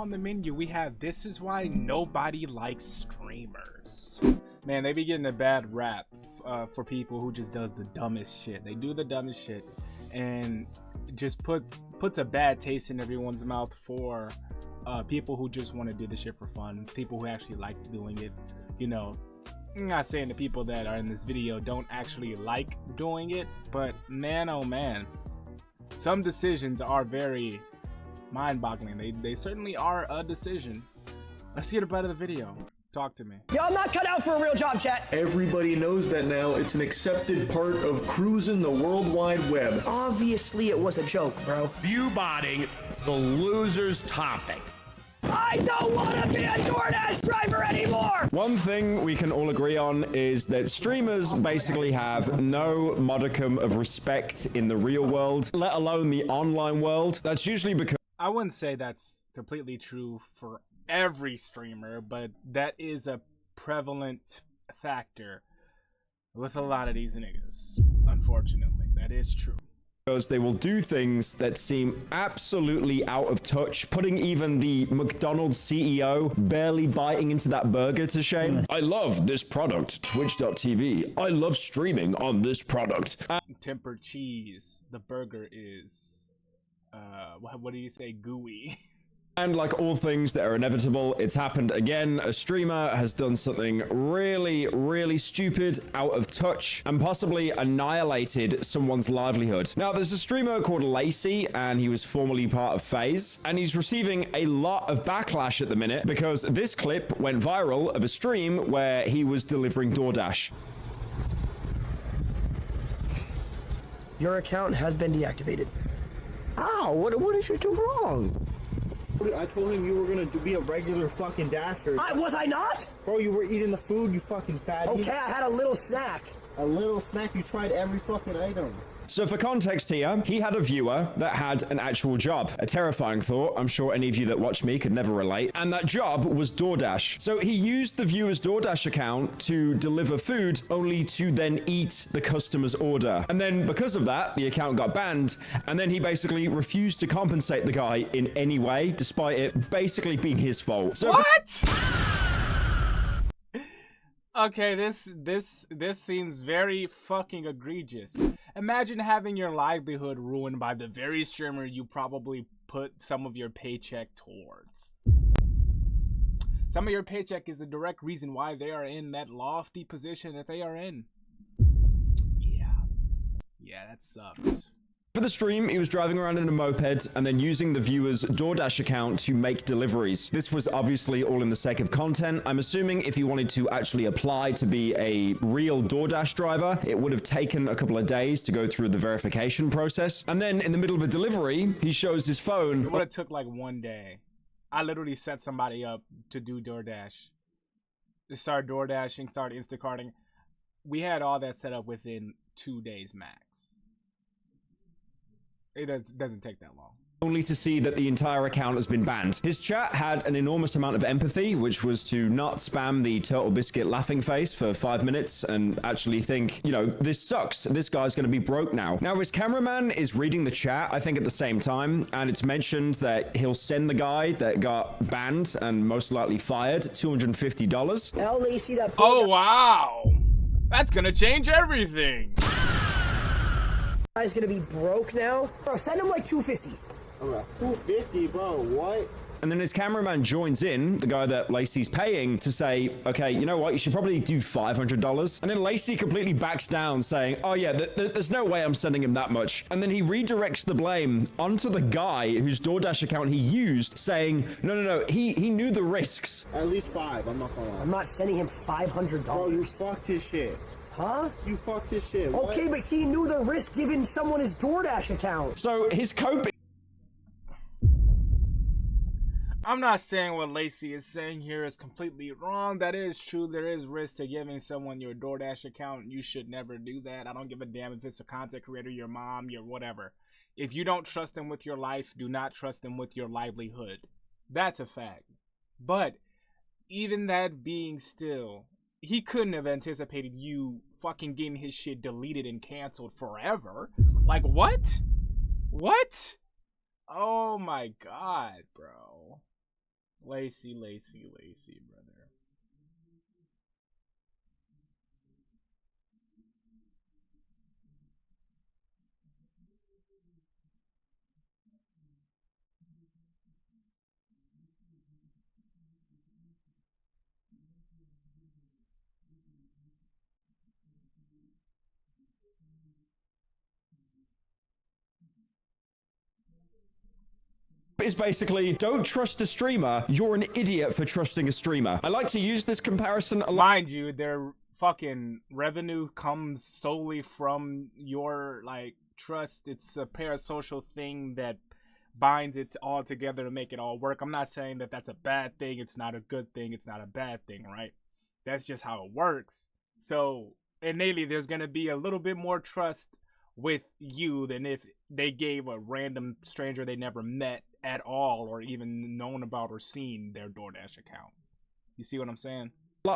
on the menu, we have This Is Why Nobody Likes Streamers. Man, they be getting a bad rap for people who just does the dumbest shit. They do the dumbest shit and just puts a bad taste in everyone's mouth for people who just want to do the shit for fun. People who actually likes doing it. You know, I'm not saying the people that are in this video don't actually like doing it, but man, oh man, some decisions are very mind-boggling. They certainly are a decision. Let's get about the video. Talk to me. Yo, I'm not cut out for a real job, chat. Everybody knows that now. It's an accepted part of cruising the World Wide Web. Obviously, it was a joke, bro. View-botting, the loser's topic. I don't want to be a DoorDash driver anymore! One thing we can all agree on is that streamers basically have no modicum of respect in the real world, let alone the online world. That's usually because... I wouldn't say that's completely true for every streamer, but that is a prevalent factor with a lot of these niggas. Unfortunately, that is true. They will do things that seem absolutely out of touch, putting even the McDonald's CEO barely biting into that burger to shame. I love this product, Twitch.tv. I love streaming on this product. Tempered cheese. The burger is, what do you say, gooey? And like all things that are inevitable, it's happened again. A streamer has done something really, really stupid, out of touch, and possibly annihilated someone's livelihood. Now, there's a streamer called Lacey, and he was formerly part of FaZe, and he's receiving a lot of backlash at the minute because this clip went viral of a stream where he was delivering DoorDash. Your account has been deactivated. Ow, what did you do wrong? I told him you were gonna be a regular fucking dasher. Was I not? Bro, you were eating the food, you fucking fatty. Okay, I had a little snack. A little snack, you tried every fucking item. So for context here, he had a viewer that had an actual job. A terrifying thought. I'm sure any of you that watch me could never relate. And that job was DoorDash. So he used the viewer's DoorDash account to deliver food, only to then eat the customer's order. And then because of that, the account got banned. And then he basically refused to compensate the guy in any way, despite it basically being his fault. So what? Okay, this seems very fucking egregious. Imagine having your livelihood ruined by the very streamer you probably put some of your paycheck towards. Some of your paycheck is the direct reason why they are in that lofty position that they are in. Yeah, that sucks. For the stream, he was driving around in a moped and then using the viewer's DoorDash account to make deliveries. This was obviously all in the sake of content. I'm assuming if he wanted to actually apply to be a real DoorDash driver, it would have taken a couple of days to go through the verification process. And then in the middle of a delivery, he shows his phone. It would have took like one day. I literally set somebody up to do DoorDash. To start DoorDashing, start Instacarting. We had all that set up within 2 days max. It doesn't take that long. Only to see that the entire account has been banned. His chat had an enormous amount of empathy, which was to not spam the turtle biscuit laughing face for 5 minutes and actually think, you know, this sucks. This guy's going to be broke now. Now, his cameraman is reading the chat, I think, at the same time, and it's mentioned that he'll send the guy that got banned and most likely fired $250. L Lacey, that. Oh, wow. That's going to change everything. Guy's gonna be broke now. Bro, send him like $250. Alright, $250, bro, what? And then his cameraman joins in, the guy that Lacey's paying, to say, okay, you know what, you should probably do $500. And then Lacey completely backs down, saying, oh yeah, there's no way I'm sending him that much. And then he redirects the blame onto the guy whose DoorDash account he used, saying, no, he knew the risks. At least 5, I'm not gonna lie. I'm not sending him $500. Bro, you fucked his shit. Huh? You fucked his shit. Okay, what? but he knew the risk giving someone his DoorDash account. So his coping... I'm not saying what Lacey is saying here is completely wrong. That is true. There is risk to giving someone your DoorDash account. You should never do that. I don't give a damn if it's a content creator, your mom, your whatever. If you don't trust them with your life, do not trust them with your livelihood. That's a fact. But even that being still, he couldn't have anticipated you fucking getting his shit deleted and canceled forever. Like, what? What? Oh my god, bro. Lacy, brother. Is basically, don't trust a streamer. You're an idiot for trusting a streamer. I like to use this comparison a lot. Mind you, their fucking revenue comes solely from your, like, trust. It's a parasocial thing that binds it all together to make it all work. I'm not saying that that's a bad thing. It's not a good thing. It's not a bad thing, right? That's just how it works. So, innately, there's going to be a little bit more trust with you than if they gave a random stranger they never met at all or even known about or seen their DoorDash account. You see what I'm saying?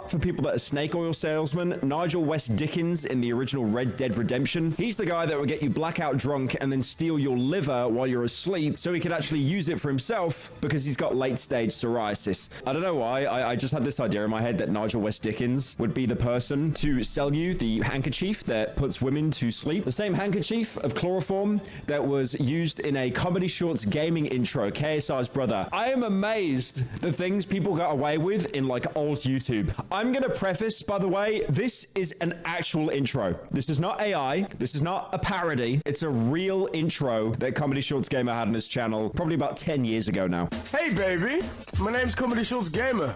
For people that are snake oil salesmen, Nigel West Dickens in the original Red Dead Redemption, he's the guy that would get you blackout drunk and then steal your liver while you're asleep so he could actually use it for himself because he's got late stage psoriasis. I don't know why, I just had this idea in my head that Nigel West Dickens would be the person to sell you the handkerchief that puts women to sleep. The same handkerchief of chloroform that was used in a Comedy Shorts gaming intro, KSI's brother. I am amazed the things people got away with in like old YouTube. I'm going to preface, by the way, this is an actual intro. This is not AI. This is not a parody. It's a real intro that Comedy Shorts Gamer had on his channel probably about 10 years ago now. Hey, baby. My name's Comedy Shorts Gamer.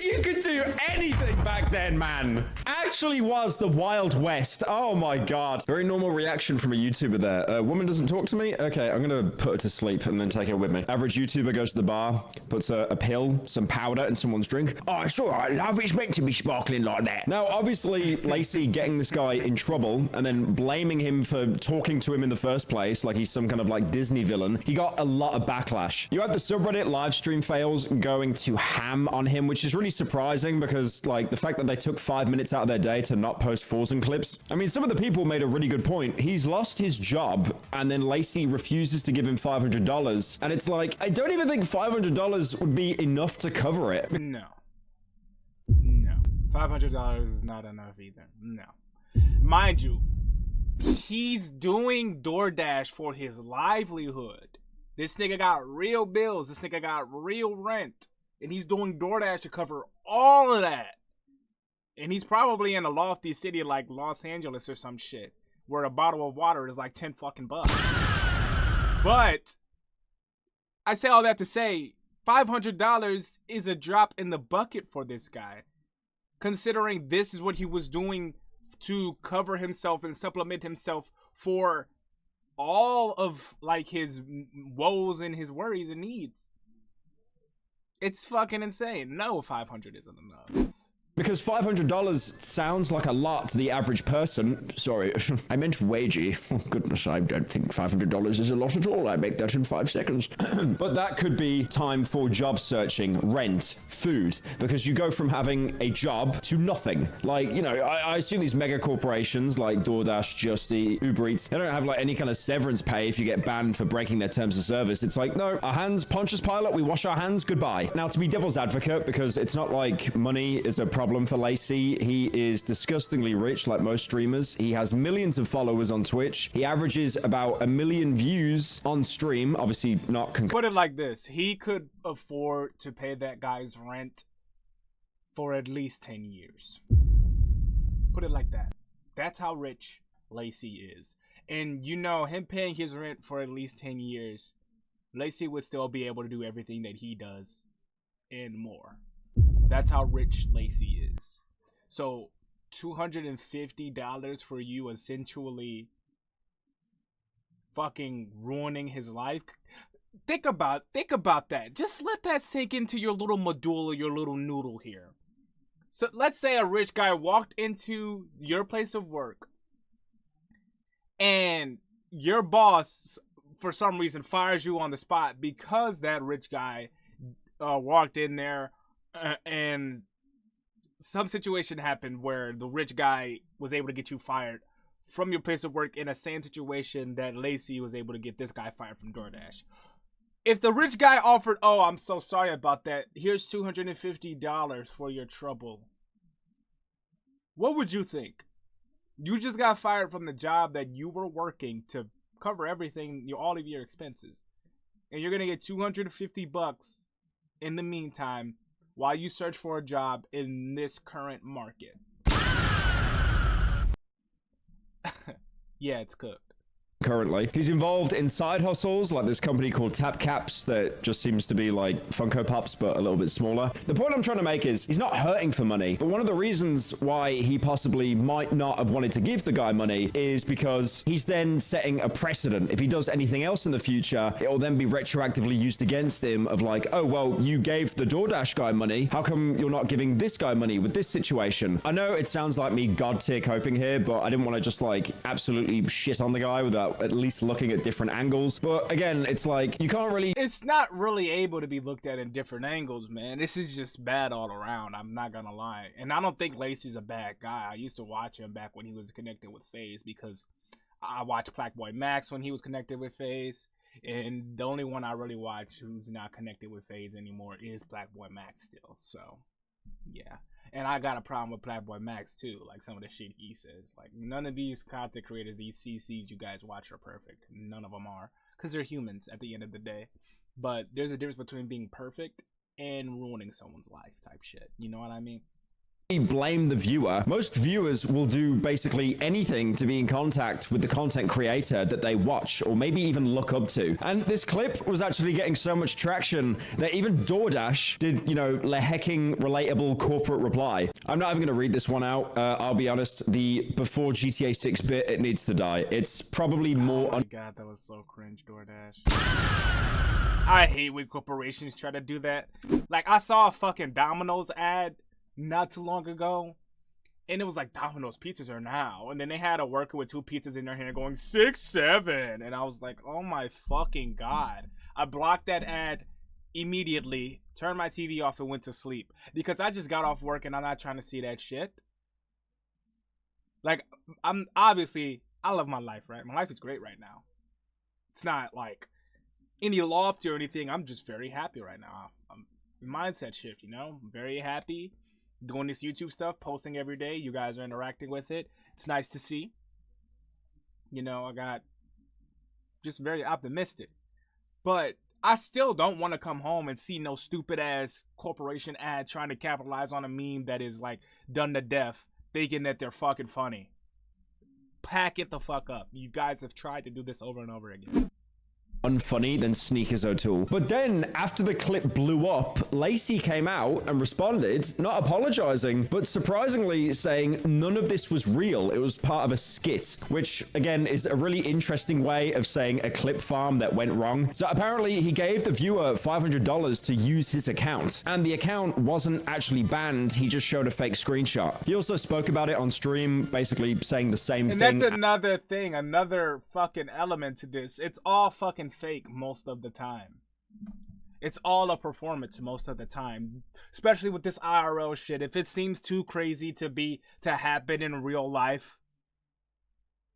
You could do anything back then, man. Actually was the Wild West. Oh my God. Very normal reaction from a YouTuber there. A woman doesn't talk to me? Okay, I'm gonna put her to sleep and then take her with me. Average YouTuber goes to the bar, puts a pill, some powder in someone's drink. Oh, it's all right, love. It's meant to be sparkling like that. Now, obviously, Lacy getting this guy in trouble and then blaming him for talking to him in the first place, like he's some kind of like Disney villain, he got a lot of backlash. You had the subreddit live stream fails going to ham on him, which is really surprising because like the fact that they took 5 minutes out of their day to not post Forzen clips. I mean, some of the people made a really good point. He's lost his job and then Lacy refuses to give him $500. And it's like, I don't even think $500 would be enough to cover it. No. $500 is not enough either. No. Mind you, he's doing DoorDash for his livelihood. This nigga got real bills. This nigga got real rent. And he's doing DoorDash to cover all of that. And he's probably in a lofty city like Los Angeles or some shit, where a bottle of water is like 10 fucking bucks. But I say all that to say, $500 is a drop in the bucket for this guy, considering this is what he was doing to cover himself and supplement himself for all of like his woes and his worries and needs. It's fucking insane. No, 500 isn't enough. Because $500 sounds like a lot to the average person. Sorry, I meant wagey. Oh, goodness, I don't think $500 is a lot at all. I make that in 5 seconds. But that could be time for job searching, rent, food. Because you go from having a job to nothing. Like, you know, I assume these mega corporations like DoorDash, Just Eat, Uber Eats, they don't have like any kind of severance pay if you get banned for breaking their terms of service. It's like, no, our hands, Pontius Pilate, we wash our hands, goodbye. Now, to be devil's advocate, because it's not like money is a problem for Lacy. He is disgustingly rich like most streamers. He has millions of followers on Twitch. He averages about 1 million views on stream. Obviously not Put it like this. He could afford to pay that guy's rent for at least 10 years. Put it like that. That's how rich Lacy is. And you know, him paying his rent for at least 10 years, Lacy would still be able to do everything that he does and more. That's how rich Lacy is. So $250 for you essentially fucking ruining his life. Think about that. Just let that sink into your little medulla, your little noodle here. So let's say a rich guy walked into your place of work and your boss for some reason fires you on the spot because that rich guy walked in there and some situation happened where the rich guy was able to get you fired from your place of work in a same situation that Lacey was able to get this guy fired from DoorDash. If the rich guy offered, oh, I'm so sorry about that, here's $250 for your trouble, what would you think? You just got fired from the job that you were working to cover everything, all of your expenses. And you're going to get $250 in the meantime while you search for a job in this current market. Yeah, it's cooked. Currently, he's involved in side hustles like this company called Tap Caps that just seems to be like Funko Pops but a little bit smaller. The point I'm trying to make is he's not hurting for money, but one of the reasons why he possibly might not have wanted to give the guy money is because he's then setting a precedent. If he does anything else in the future, it will then be retroactively used against him of like, oh well, you gave the DoorDash guy money, how come you're not giving this guy money with this situation? I know it sounds like me god tier coping here, but I didn't want to just like absolutely shit on the guy without at least looking at different angles. But again, it's like you can't really, it's not really able to be looked at in different angles, man. This is just bad all around, I'm not gonna lie. And I don't think Lacey's a bad guy. I used to watch him back when he was connected with FaZe, because I watched Blackboy Max when he was connected with FaZe, and the only one I really watch who's not connected with FaZe anymore is Blackboy Max still. So yeah, and I got a problem with Blackboy Max too, like some of the shit he says. Like, none of these content creators, these CCs you guys watch are perfect. None of them are, because they're humans at the end of the day. But there's a difference between being perfect and ruining someone's life type shit. You know what I mean? blame the viewer. Most viewers will do basically anything to be in contact with the content creator that they watch or maybe even look up to. And this clip was actually getting so much traction that even DoorDash did, you know, a hecking relatable corporate reply. I'm not even going to read this one out. I'll be honest, the before GTA 6 bit, it needs to die. It's probably more... Oh my god, that was so cringe, DoorDash. I hate when corporations try to do that. Like, I saw a fucking Domino's ad not too long ago, and it was like, Domino's pizzas are now, and then they had a worker with 2 pizzas in their hand going 6-7, and I was like, oh my fucking god. I blocked that ad immediately, turned my TV off, and went to sleep, because I just got off work and I'm not trying to see that shit. Like, I'm obviously, I love my life, right? My life is great right now. It's not like any lofty or anything. I'm just very happy right now. I'm mindset shift, you know? I'm very happy doing this YouTube stuff, posting every day. You guys are interacting with it. It's nice to see. You know, I got just very optimistic. But I still don't want to come home and see no stupid ass corporation ad trying to capitalize on a meme that is like done to death, thinking that they're fucking funny. Pack it the fuck up. You guys have tried to do this over and over again. Unfunny than Sneakers O'Toole. But then, after the clip blew up, Lacey came out and responded, not apologizing, but surprisingly saying none of this was real. It was part of a skit, which, again, is a really interesting way of saying a clip farm that went wrong. So apparently, he gave the viewer $500 to use his account, and the account wasn't actually banned. He just showed a fake screenshot. He also spoke about it on stream, basically saying the same thing. And that's another thing, another fucking element to this. It's all fucking fake most of the time. It's all a performance most of the time, especially with this IRL shit. If it seems too crazy to happen in real life,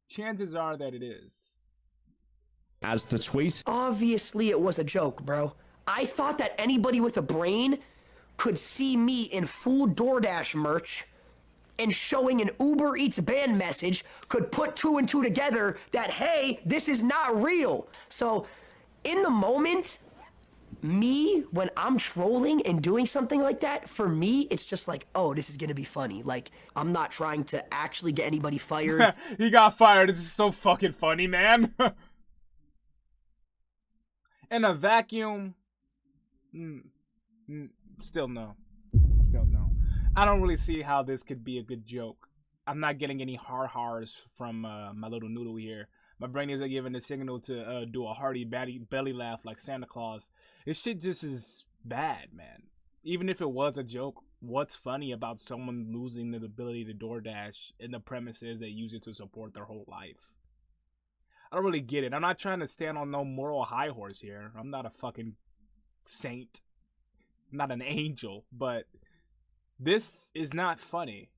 chances are that it is. As the tweet, obviously it was a joke, bro. I thought that anybody with a brain could see me in full DoorDash merch and showing an Uber Eats ban message could put 2 and 2 together that, hey, this is not real. So in the moment, me, when I'm trolling and doing something like that, for me, it's just like, oh, this is gonna be funny. Like, I'm not trying to actually get anybody fired. He got fired. This is so fucking funny, man. In a vacuum, still no. Still no. I don't really see how this could be a good joke. I'm not getting any hars from my little noodle here. My brain isn't giving the signal to do a hearty belly laugh like Santa Claus. This shit just is bad, man. Even if it was a joke, what's funny about someone losing the ability to DoorDash and the premise is they use it to support their whole life? I don't really get it. I'm not trying to stand on no moral high horse here. I'm not a fucking saint. I'm not an angel, but This is not funny.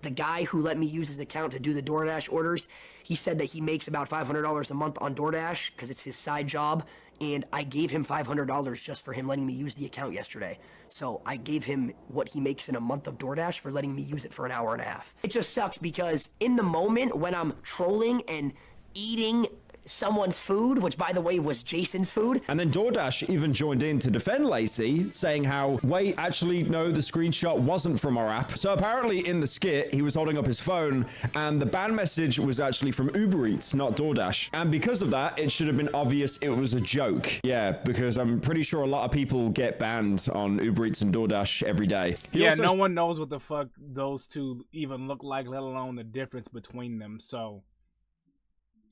The guy who let me use his account to do the DoorDash orders, he said that he makes about $500 a month on DoorDash because it's his side job, and I gave him $500 just for him letting me use the account yesterday. So I gave him what he makes in a month of DoorDash for letting me use it for an hour and a half. It just sucks because in the moment when I'm trolling and eating someone's food, which by the way was Jason's food. And then DoorDash even joined in to defend Lacey, saying how, wait, actually, no, the screenshot wasn't from our app. So apparently in the skit, he was holding up his phone and the ban message was actually from Uber Eats, not DoorDash. And because of that, it should have been obvious it was a joke. Yeah, because I'm pretty sure a lot of people get banned on Uber Eats and DoorDash every day. Yeah, no one knows what the fuck those two even look like, let alone the difference between them. So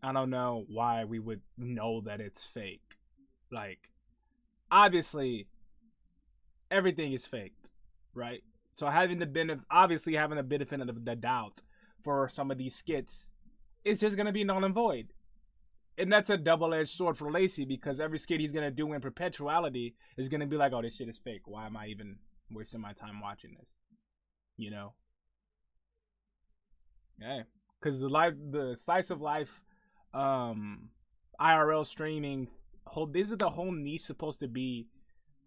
I don't know why we would know that it's fake. Like, obviously, everything is faked, right? So having the benefit of the doubt for some of these skits is just gonna be null and void, and that's a double-edged sword for Lacey because every skit he's gonna do in perpetuality is gonna be like, oh, this shit is fake. Why am I even wasting my time watching this? You know? Yeah, because the slice of life. IRL streaming isn't the whole niche supposed to be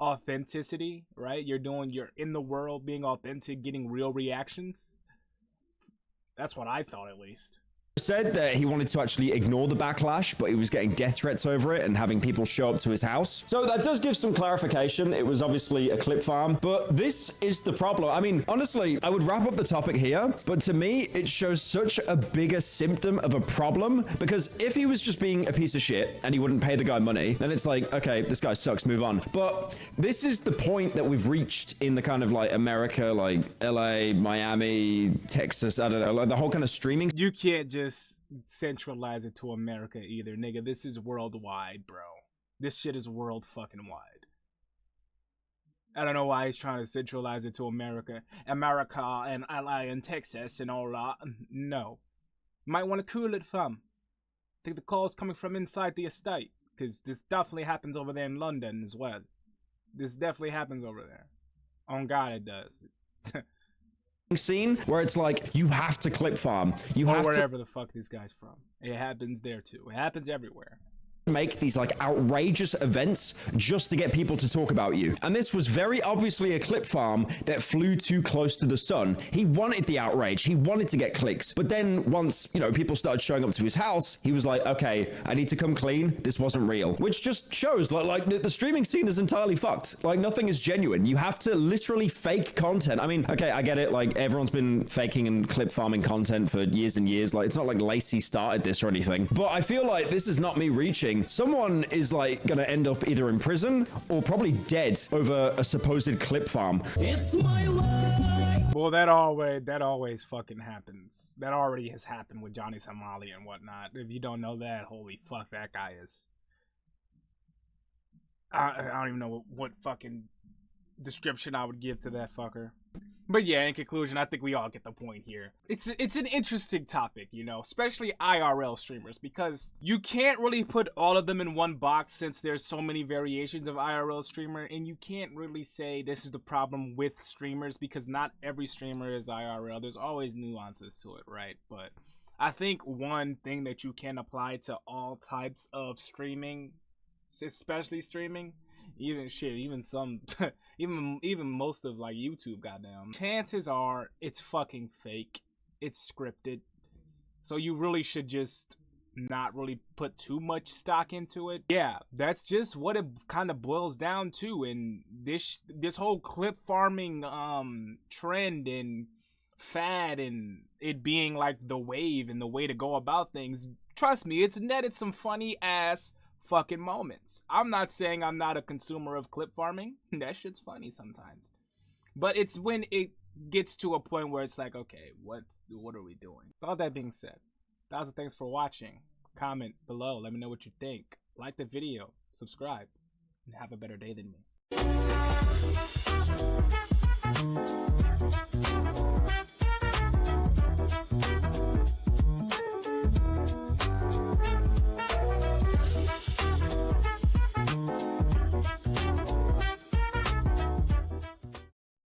authenticity, right? You're in the world being authentic, getting real reactions. That's what I thought, at least. Said that he wanted to actually ignore the backlash, but he was getting death threats over it and having people show up to his house. So that does give some clarification. It was obviously a clip farm, but this is the problem. I mean, honestly, I would wrap up the topic here, but to me, it shows such a bigger symptom of a problem, because if he was just being a piece of shit and he wouldn't pay the guy money, then it's like, okay, this guy sucks, move on. But this is the point that we've reached in the kind of like America, like LA, Miami, Texas, I don't know, like the whole kind of streaming. You can't just centralize it to America either, nigga. This is worldwide, bro. This shit is world fucking wide. I don't know why he's trying to centralize it to America and LA and Texas and all that. No. Might want to cool it, fam. I think the call's coming from inside the estate, because this definitely happens over there in London as well. This definitely happens over there. On God, it does. Scene where it's like you have to clip farm, you have wherever the fuck this guy's from. It happens there too. It happens everywhere. Make these like outrageous events just to get people to talk about you. And this was very obviously a clip farm that flew too close to the sun. He wanted the outrage, he wanted to get clicks, but then once, you know, people started showing up to his house, he was like, okay, I need to come clean, this wasn't real. Which just shows like the streaming scene is entirely fucked. Like, nothing is genuine. You have to literally fake content. I mean, okay, I get it, like everyone's been faking and clip farming content for years and years. Like, it's not like Lacey started this or anything, but I feel like this is not me reaching. Someone is like gonna end up either in prison or probably dead over a supposed clip farm. It's my life. Well, that always fucking happens. That already has happened with Johnny Somali and whatnot. If you don't know that, holy fuck, that guy is. I don't even know what fucking description I would give to that fucker. But yeah, in conclusion, I think we all get the point here. It's an interesting topic, you know, especially IRL streamers, because you can't really put all of them in one box since there's so many variations of IRL streamer, and you can't really say this is the problem with streamers because not every streamer is IRL. There's always nuances to it, right? But I think one thing that you can apply to all types of streaming, especially streaming, even some even most of like YouTube, goddamn, chances are it's fucking fake, it's scripted, so you really should just not really put too much stock into it. Yeah, that's just what it kind of boils down to. And this whole clip farming trend and fad and it being like the wave and the way to go about things, trust me, it's netted some funny ass fucking moments. I'm not saying I'm not a consumer of clip farming. That shit's funny sometimes. But it's when it gets to a point where it's like, okay, what are we doing? With all that being said, thanks for watching. Comment below. Let me know what you think. Like the video. Subscribe. And have a better day than me.